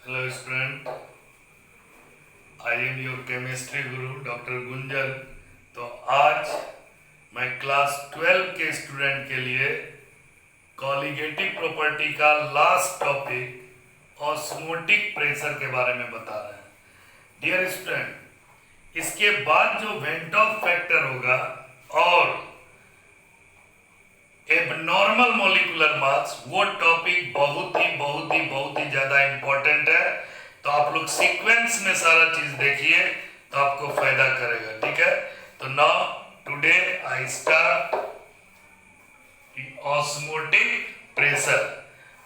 Hello student, I am your chemistry Guru doctor Gunjan. तो आज मैं क्लास 12 के स्टूडेंट के लिए कॉलिगेटिव प्रॉपर्टी का लास्ट टॉपिक ऑस्मोटिक प्रेशर के बारे में बता रहे हैं। डियर स्टूडेंट, इसके बाद जो वेंट ऑफ फैक्टर होगा और एबनॉर्मल मॉलिक्यूलर मास, वो टॉपिक बहुत ही ज्यादा इंपॉर्टेंट है। तो आप लोग सीक्वेंस में सारा चीज देखिए तो आपको फायदा करेगा, ठीक है। तो now today I start osmotic pressure.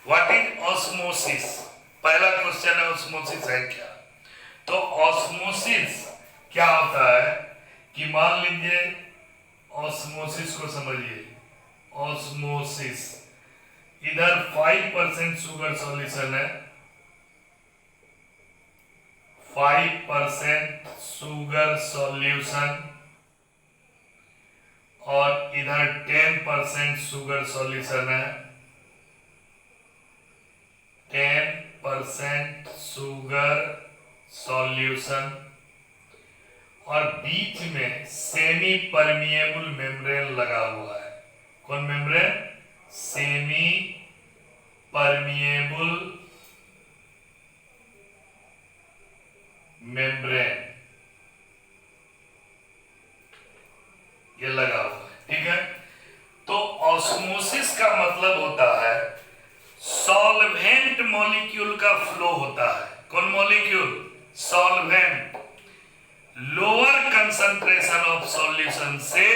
What is osmosis? पहला क्वेश्चन है, ऑस्मोसिस है क्या? तो ऑस्मोसिस क्या होता है कि मान लीजिए, ऑस्मोसिस को समझिए। ऑस्मोसिस, इधर 5% शुगर सॉल्यूशन है, 5% शुगर सॉल्यूशन, और इधर 10% शुगर सॉल्यूशन है, 10% शुगर सॉल्यूशन, और बीच में सेमी परमिएबल मेम्ब्रेन लगा हुआ है। कौन मेम्ब्रेन? सेमी परमिएबल मेम्ब्रेन, ये लगा हुआ है, ठीक है। तो ऑस्मोसिस का मतलब होता है सॉल्वेंट मॉलिक्यूल का फ्लो होता है। कौन molecule? Solvent. Lower concentration of solution से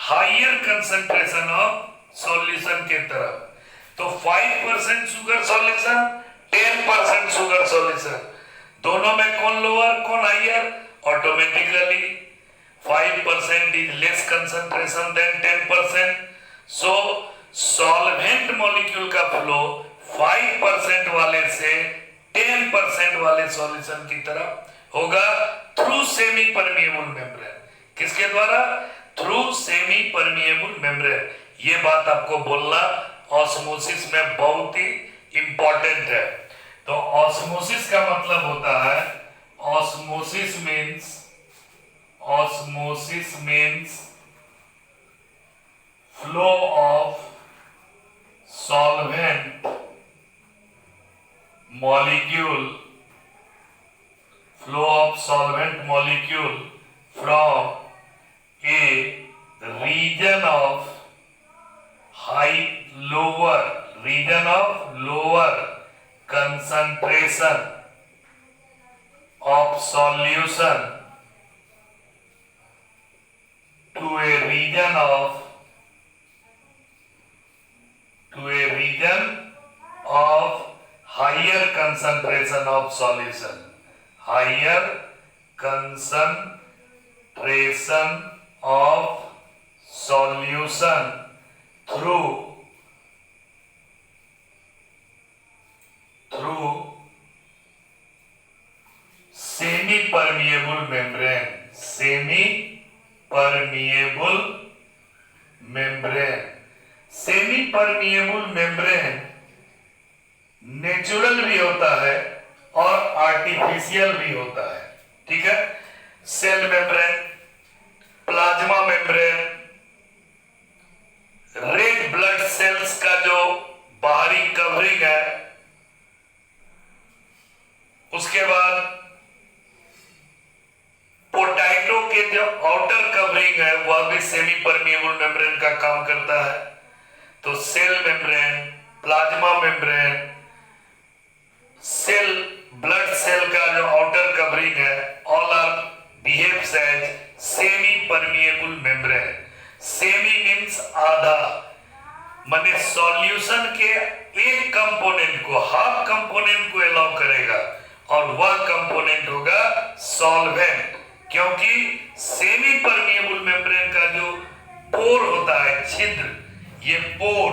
हायर कंसंट्रेशन ऑफ सॉल्यूशन के तरफ। तो 5% शुगर सॉल्यूशन, 10% शुगर सॉल्यूशन, दोनों में कौन लोअर कौन higher? Automatically 5% is less concentration than 10%। So solvent molecule का फ्लो 5% वाले से 10% वाले सॉल्यूशन की तरफ होगा थ्रू सेमी परमिएबल मेम्ब्रेन। किसके द्वारा? Through semi permeable membrane. ये बात आपको बोलना ऑस्मोसिस में बहुत ही इंपॉर्टेंट है। तो ऑस्मोसिस का मतलब होता है, osmosis means flow of solvent molecule, flow of solvent molecule from a region of lower concentration of solution to a region of higher concentration of solution, higher concentration of solution through semi permeable membrane, semi permeable membrane natural भी होता है और artificial भी होता है, ठीक है। Cell membrane, plasma membrane, red blood cells का जो बाहरी कवरिंग है, उसके बाद पोटैटो के जो आउटर कवरिंग है वह भी सेमी परमिएबल मेम्ब्रेन का काम करता है। तो cell membrane, plasma membrane, cell blood cell का जो आउटर कवरिंग है, all are behaves as semi permeable membrane. Semi means आधा, माने सॉल्यूशन के एक कंपोनेंट को, हाफ कंपोनेंट को अलाउ करेगा और वह कंपोनेंट होगा सॉल्वेंट। क्योंकि सेमी परमिएबल मेम्ब्रेन का जो पोर होता है, छिद्र, ये पोर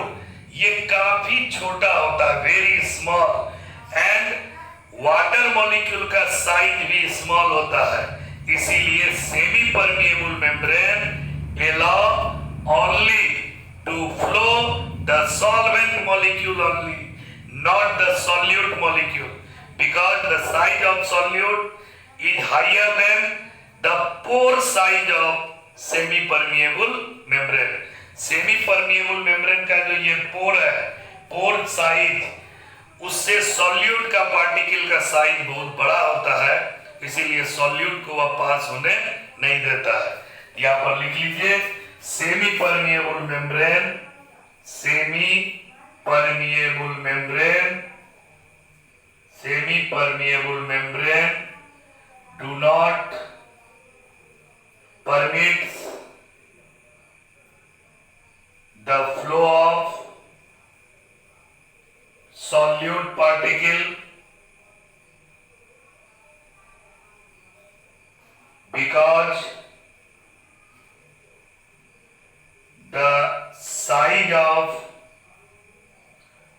ये काफी छोटा होता है, very small, and water molecule का साइज भी स्मॉल होता है। इसीलिए semi permeable membrane allow only to flow the solvent molecule only, not the solute molecule. because the size of solute is higher than the pore size of semi permeable membrane. Semi permeable membrane का जो ये पोर है, pore size उससे solute का particle का size बहुत बड़ा होता है, इसीलिए सॉल्यूट को वह पास होने नहीं देता है। यहाँ पर लिख लीजिए semi permeable membrane, semi permeable membrane, semi permeable membrane do not permits the flow of solute particle because the size of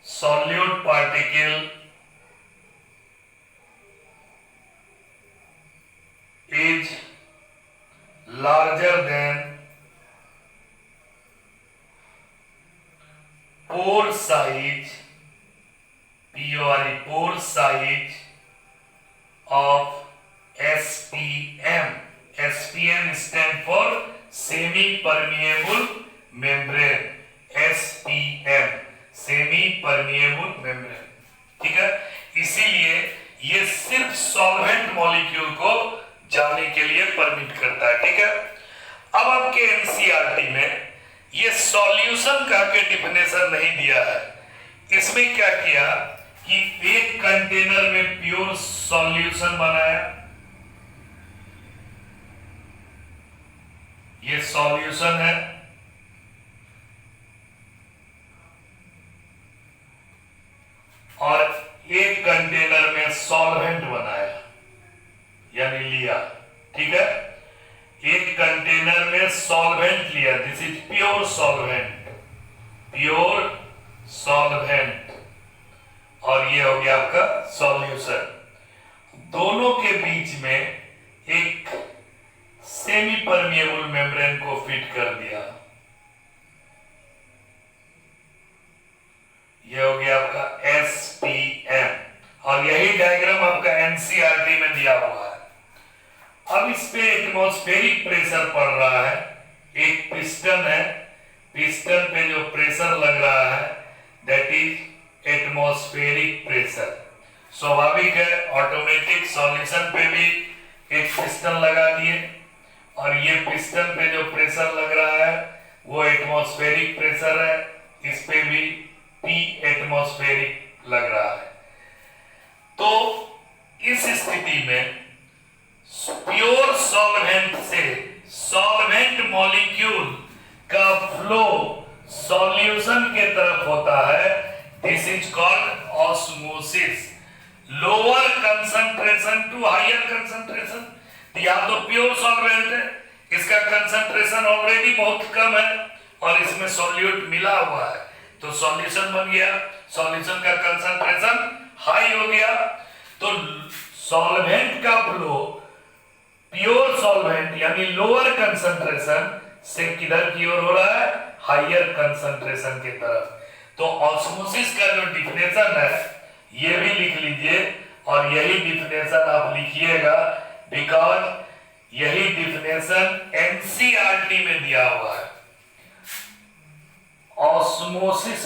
solute particle is larger than pore size, pore size of SPM. SPM stand for semi permeable membrane, SPM semi permeable membrane। ठीक है, इसीलिए ये सिर्फ solvent molecule को जाने के लिए permit करता है। ठीक है, अब आपके एनसीईआरटी में ये सॉल्यूशन का के डिफिनेशन नहीं दिया है। इसमें क्या किया कि एक कंटेनर में प्योर सॉल्यूशन बनाया, ये सॉल्यूशन है, और एक कंटेनर में सॉल्वेंट बनाया यानी लिया। ठीक है, एक कंटेनर में सॉल्वेंट लिया, this is pure solvent, pure solvent, और ये हो गया आपका सॉल्यूशन। दोनों के बीच में एक सेमी परमिएबल मेम्ब्रेन को फिट कर दिया, ये हो गया आपका SPM, और यही डायग्राम आपका एनसीईआरटी में दिया हुआ है। अब इस पे एटमॉस्फेरिक प्रेशर पड़ रहा है, एक पिस्टन है, पिस्टन पे जो प्रेशर लग रहा है दैट इज एटमॉस्फेरिक प्रेशर। स्वाभाविक है, ऑटोमेटिक सॉल्यूशन पे भी एक पिस्टन लगा दिए, और ये पिस्टन पे जो प्रेशर लग रहा है वो एटमॉस्फेरिक प्रेशर है, इस पे भी P एटमॉस्फेरिक लग रहा है। तो इस स्थिति में प्योर सॉल्वेंट से सॉल्वेंट मॉलिक्यूल का फ्लो सॉल्यूशन के तरफ होता है, this is called osmosis. Lower concentration to higher concentration, यहाँ तो प्योर सॉल्वेंट है, इसका कंसंट्रेशन ऑलरेडी बहुत कम है और इसमें सॉल्यूट मिला हुआ है, तो सॉल्यूशन बन गया, सॉल्यूशन का कंसंट्रेशन हाई हो गया। तो सॉल्वेंट का फ्लो प्योर सॉल्वेंट यानी लोअर कंसंट्रेशन से किधर की ओर हो रहा है, हायर कंसंट्रेशन की तरफ। तो ऑस्मोसिस का जो डिफिनेशन है ये भी लिख लीजिए, और यही डिफिनेशन आप लिखिएगा बिकॉज यही डिफिनेशन एनसीईआरटी में दिया हुआ है। osmosis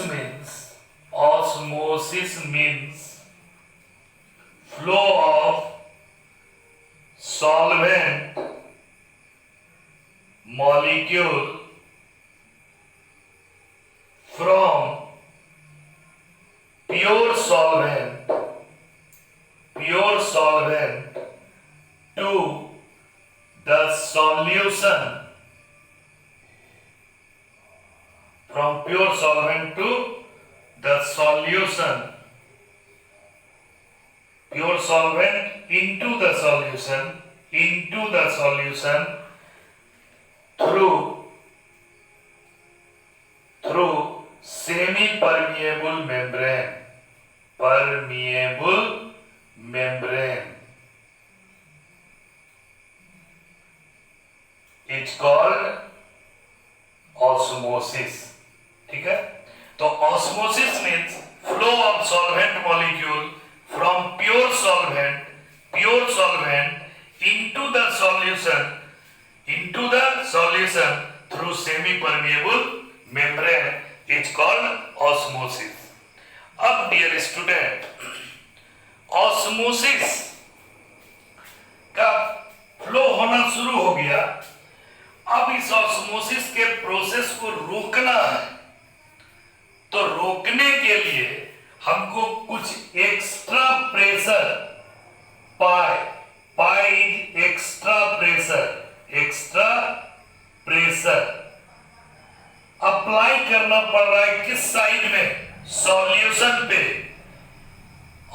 means flow of solvent molecule from pure solvent to the solution, from pure solvent to the solution, pure solvent into the solution through semi permeable membrane, it's called osmosis। ठीक है, तो osmosis means flow of solvent molecule from pure into the solution through semi-permeable membrane is called osmosis. अब dear student, osmosis का flow होना शुरू हो गया। अब इस ऑस्मोसिस के प्रोसेस को रोकना है, तो रोकने के लिए हमको कुछ extra pressure pi extra pressure apply करना पड़ रहा है। किस साइड में? सॉल्यूशन पे।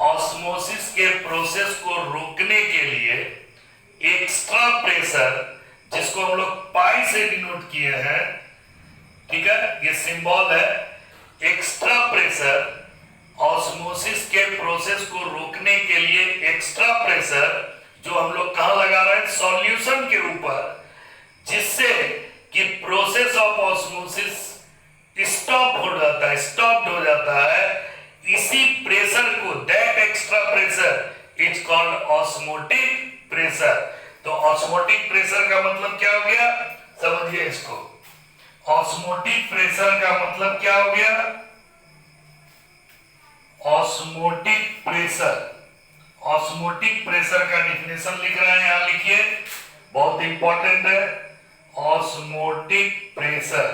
ऑस्मोसिस के प्रोसेस को रोकने के लिए एक्स्ट्रा प्रेशर, जिसको हम लोग पाई से डिनोट किए हैं, ठीक है, ये सिंबल है एक्स्ट्रा प्रेशर। ऑस्मोसिस के प्रोसेस को रोकने के लिए एक्स्ट्रा प्रेशर जो हम लोग कहां लगा रहे हैं? सॉल्यूशन के ऊपर, जिससे कि प्रोसेस ऑफ ऑस्मोसिस स्टॉप्ड हो जाता है। इसी प्रेशर को, that extra pressure is called osmotic pressure. तो ऑस्मोटिक प्रेशर का मतलब क्या हो गया? समझिए इसको। ऑस्मोटिक प्रेशर का मतलब क्या हो गया? ऑस्मोटिक प्रेशर का डिफिनेशन लिख रहे हैं, यहां लिखिए, बहुत इंपॉर्टेंट है। ऑस्मोटिक प्रेशर,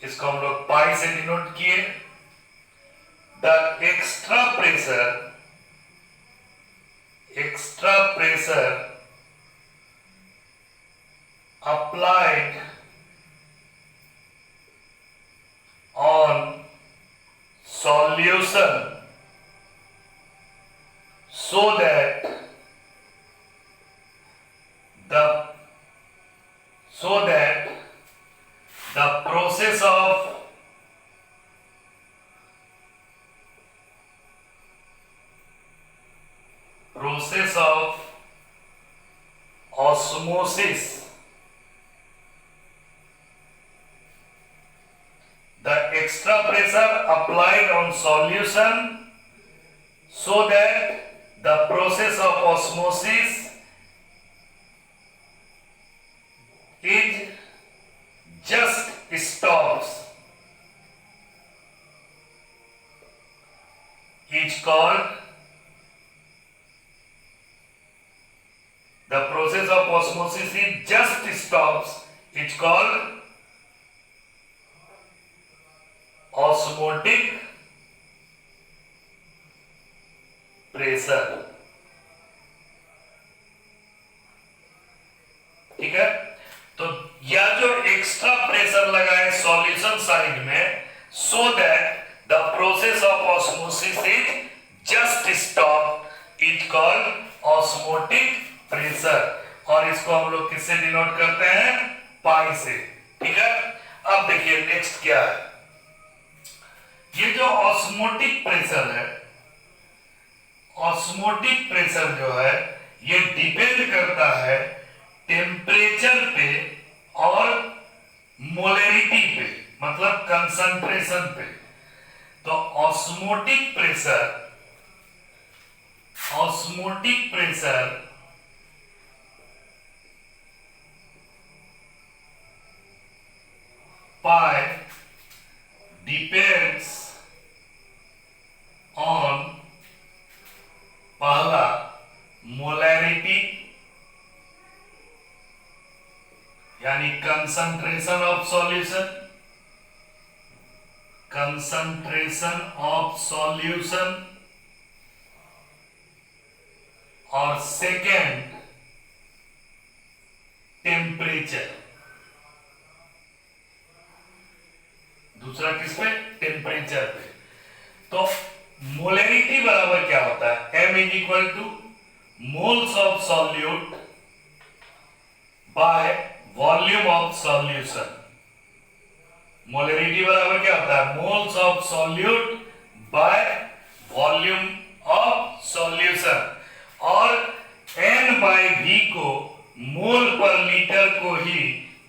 इसको हम लोग पाई से डिनोट किए। The extra pressure applied on solution so that the process of osmosis, the extra pressure applied on solution so that the process of osmosis is just stops is called, the process of osmosis is just stops is called osmotic pressure. ठीक है, तो यह जो extra pressure लगा है solution side में, so that the process of osmosis is just stop, is called osmotic pressure. और इसको हम लोग किससे डिनोट करते हैं? पाई से। ठीक है, अब देखिए नेक्स्ट क्या है। ये जो ऑस्मोटिक प्रेशर है, ऑस्मोटिक प्रेशर जो है ये डिपेंड करता है टेम्परेचर पे और मोलरिटी पे, मतलब कंसंट्रेशन पे। तो osmotic pressure pi depends on, पहला मोलैरिटी यानी कंसंट्रेशन ऑफ सॉल्यूशन, और सेकेंड टेम्परेचर। दूसरा किस पे? टेम्परेचर पे। तो मोलरिटी बराबर क्या होता है? M is equal two moles of solute by volume of solution. Molarity बराबर क्या होता है? Moles of solute by volume of solution. और N/V को, मोल पर लीटर को ही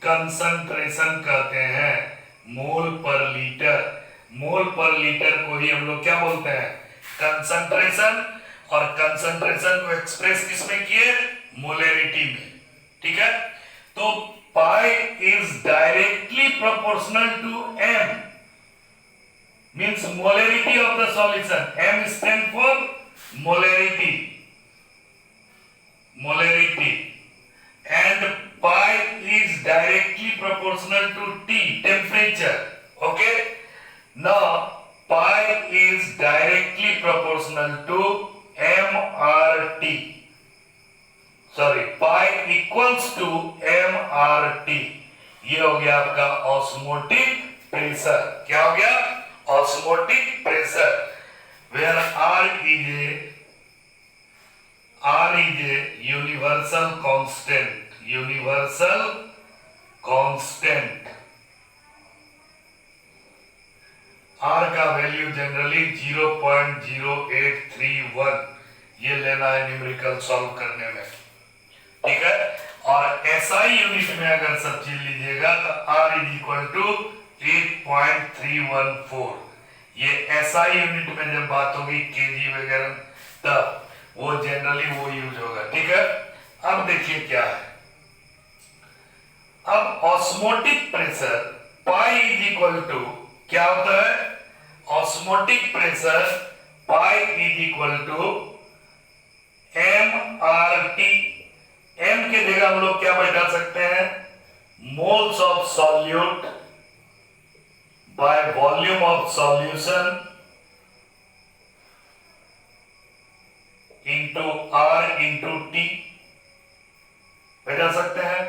कंसंट्रेशन कहते हैं। मोल पर लीटर को ही हम लोग क्या बोलते हैं? कंसंट्रेशन। और कंसंट्रेशन को एक्सप्रेस किसमें किए, मोलरिटी में, ठीक है। तो pi is directly proportional to m, means molarity of the solution. M stand for molarity, and pi is directly proportional to T, temperature. Okay, now pi is directly proportional to mRT, sorry, pi equals to mRT. ये हो गया आपका osmotic pressure. क्या हो गया, osmotic pressure, where R is a universal constant, R का value generally 0.0831 ये लेना है न्यूमेरिकल सॉल्व करने में, ठीक है। और SI यूनिट में अगर सब चीज लीजिएगा तो R इज इक्वल टू 8.314, ये SI यूनिट में जब बात होगी केजी वगैरह तब वो जनरली वो यूज होगा, ठीक है। अब देखिए क्या है, अब osmotic pressure pi is equal to क्या होता है, osmotic pressure pi is equal to mRT। m के जगह हम लोग क्या बैठा सकते हैं, moles of solute by volume of solution into R into T बैठा सकते हैं।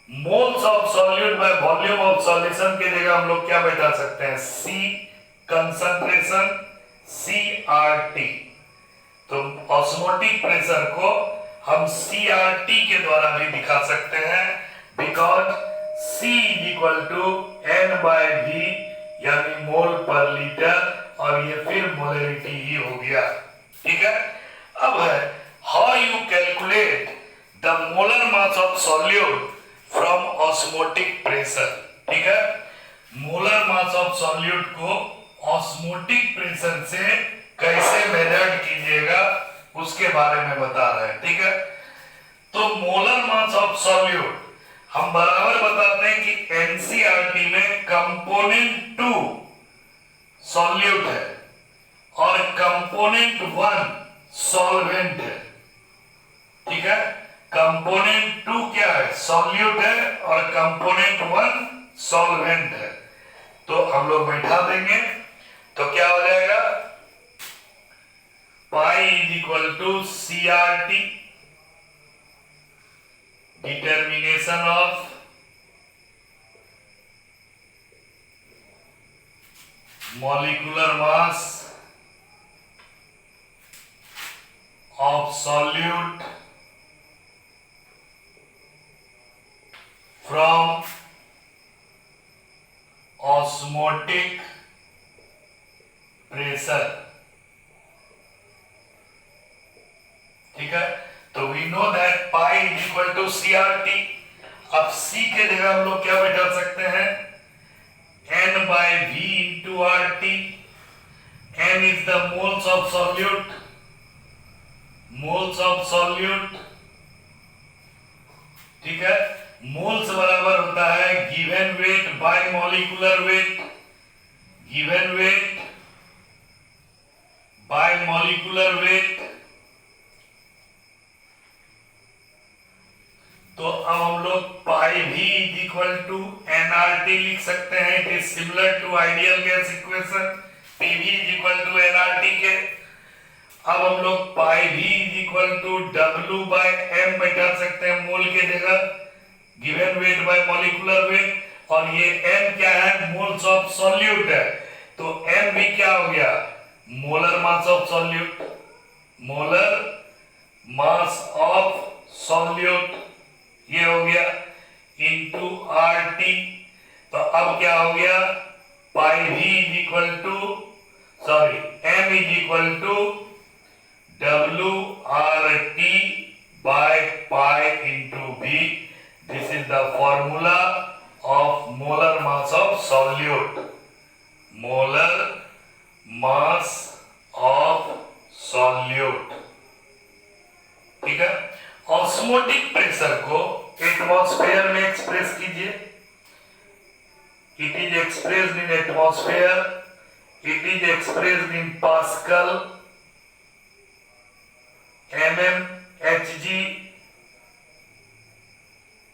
Moles of solute by volume of solution के जगह हम लोग क्या बैठा सकते हैं, C कंसंट्रेशन CRT। तो ऑस्मोटिक प्रेशर को हम CRT के द्वारा भी दिखा सकते हैं, because C is equal to N/V यानी मोल पर लीटर, और ये फिर मोलरिटी ही हो गया, ठीक है। अब है how you calculate the molar mass of solute from osmotic pressure, ठीक है। मोलर मास ऑफ सॉल्यूट को ऑस्मोटिक प्रेशर से कैसे मेजर्ड कीजिएगा उसके बारे में बता रहे हैं, ठीक है। तो मोलर मास ऑफ सॉल्यूट हम बराबर बताते हैं कि एनसीईआरटी में कंपोनेंट 2 सॉल्यूट है और कंपोनेंट 1 सॉल्वेंट है, ठीक है। कंपोनेंट 2 क्या है, सॉल्यूट है, और कंपोनेंट 1 सॉल्वेंट है। तो हम लोग बैठा देंगे तो क्या हो जाएगा, pi is equal to CRT, determination of molecular mass of solute from osmotic pressure, ठीक है। तो we know that pi is equal to CRT। अब C के जगह हम लोग क्या बैठा सकते हैं, N/V into RT। N is the moles of solute, ठीक है। मोल्स बराबर होता है given weight by molecular wait, तो अब हम लोग पाई भी इज इक्वल टू एनआरटी लिख सकते हैं। It is similar to ideal gas equation, PV is equal to NRT के। अब हम लोग पाई भी is equal to W by M बैठा सकते हैं मोल के जगह, given weight by molecular weight, और ये एम क्या है, मोल्स ऑफ सॉल्यूट है। तो एम भी क्या हो गया, मोलर मास ऑफ सॉल्यूट, ये हो गया इंटू RT। तो अब क्या हो गया, पाई भी is equal to M is equal to WRT by pi into V। This is the formula of molar mass of solute, molar mass of solute। Osmotic pressure को एटमॉस्फेयर में express कीजिए। It is expressed in atmosphere, it is expressed in pascal, mmHg,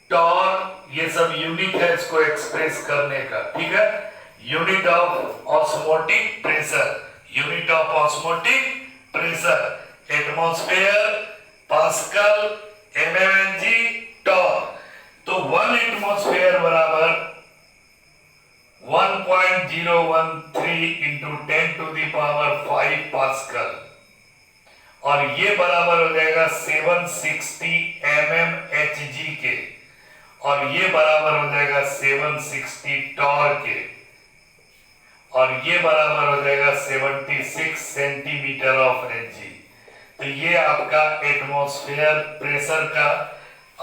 torr, ये सब unit है इसको express करने का, ठीक है। Unit of osmotic pressure, unit of osmotic pressure, atmosphere, pascal, mmHg, torr. तो 1 एटमॉस्फेयर बराबर 1.013 इंटू 10⁵ पास्कल, और ये बराबर हो जाएगा 760 mmHg के, और ये बराबर हो जाएगा 760 टॉर के, और ये बराबर हो जाएगा 76 सेंटीमीटर ऑफ Hg। तो ये आपका एटमॉस्फेयर प्रेशर का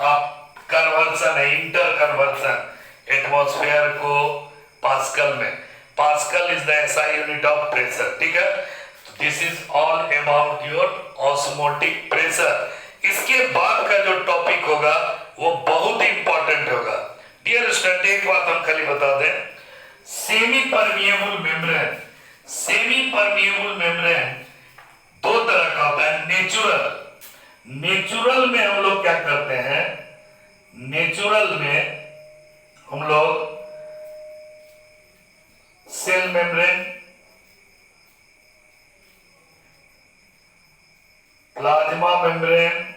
आप कन्वर्सन है, इंटर कन्वर्सन एटमॉस्फेयर को पास्कल में। Pascal is the SI unit of pressure, ठीक है। This is all about your osmotic pressure. इसके बाद का जो टॉपिक होगा वो बहुत इंपॉर्टेंट होगा। डियर स्टूडेंट, एक बात हम खाली बता दें, semi permeable membrane, semi permeable membrane दो तरह का होता है। नेचुरल में हम लोग क्या करते हैं, नेचुरल में हम लोग cell membrane, plasma membrane,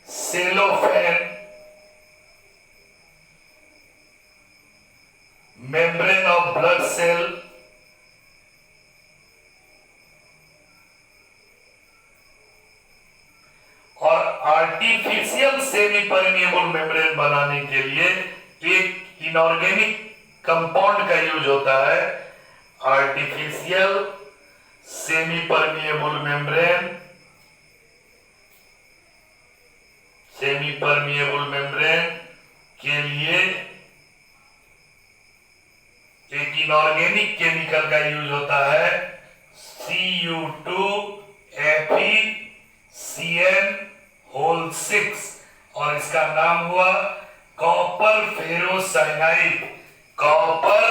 cellophane, membrane of blood cell, और आर्टिफिशियल सेमी परमिएबल मेम्ब्रेन बनाने के लिए एक इनऑर्गेनिक कंपाउंड का यूज होता है। Artificial semi permeable membrane, semi permeable membrane के लिए एक इनऑर्गेनिक केमिकल का यूज होता है Cu2FeCN6, और इसका नाम हुआ कॉपर फेरोसाइनाइड, कॉपर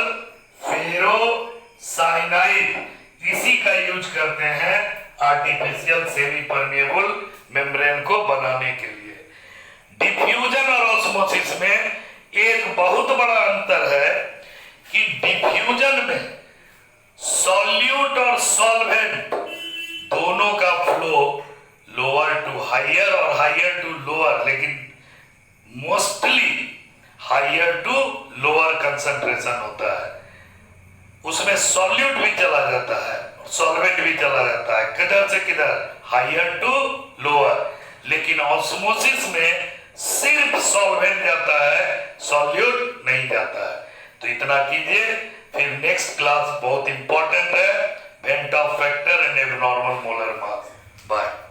फेरोसाइनाइड। इसी का यूज करते हैं आर्टिफिशियल सेमी परमिएबल मेम्ब्रेन को बनाने के लिए। डिफ्यूजन और ऑस्मोसिस में एक बहुत बड़ा अंतर है कि डिफ्यूजन में सॉल्यूट और सॉल्वेंट दोनों का फ्लो लोअर टू हायर और हायर टू लोअर, लेकिन mostly higher to lower concentration होता है। उसमें सॉल्यूट भी चला जाता है, सॉल्वेंट भी चला जाता है, किधर से किधर, हायर टू लोअर। लेकिन ऑस्मोसिस में सिर्फ सॉल्वेंट जाता है, सॉल्यूट नहीं जाता है। तो इतना कीजिए, फिर नेक्स्ट क्लास बहुत इंपॉर्टेंट है, van't Hoff factor and abnormal molar mass. Bye.